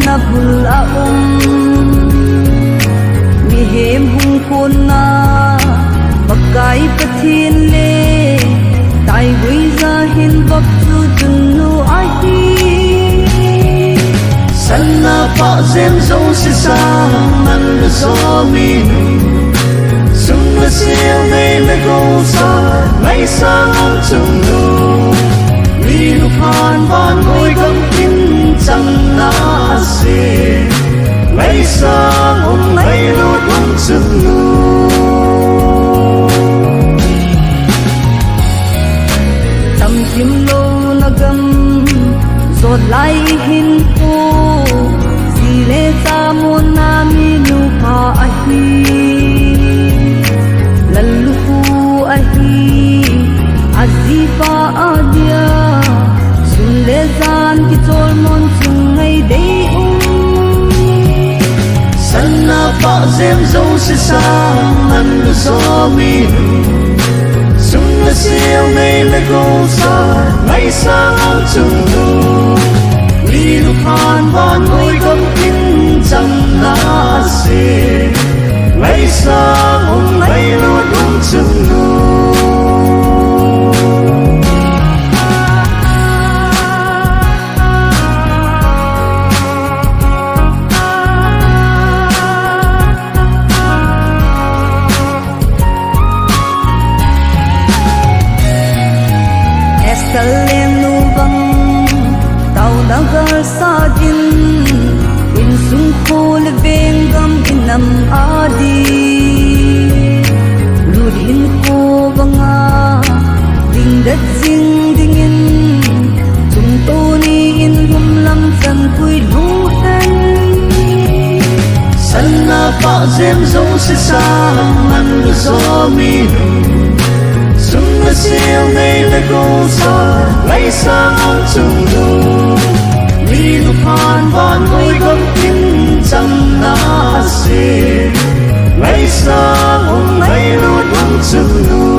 na bul a mi hem hung khôn na bakai pathin le tai hui za hin bak chu tun nu a hi sanna pa jem jose sa MANLU so MINU sung na siêu nay na go sa ngày sang ang chung nu MINU phan ban ngồi gam tin chẳng na se ngày sang ngày lút ang chung nu tam kim lo na gam zot lai hin ko si le ta mo na MINU pa a hi lallu pu a hi azifa adia sun le zan ki chol mon chung ngai dei sanna pa jem jose sa MANLU so MINU sung na siêu nay na go sa ngày sang ang chung nu MINU phan ban ngồi gam tin chẳng na se ngày sang ngày lút ang chung nu Salem nu bang tau da gar sa din in sung khol veng gam inam adi ludin ko banga ding dat sing ding in chung to ni in rum lam chan pui lu han sanna pa jem jose sa MANLU so MINU sung na siêu nay na go sa ngày sang ang chung nu MINU phan ban ngồi gam tin chẳng na se ngày sang ngày lút ang chung nu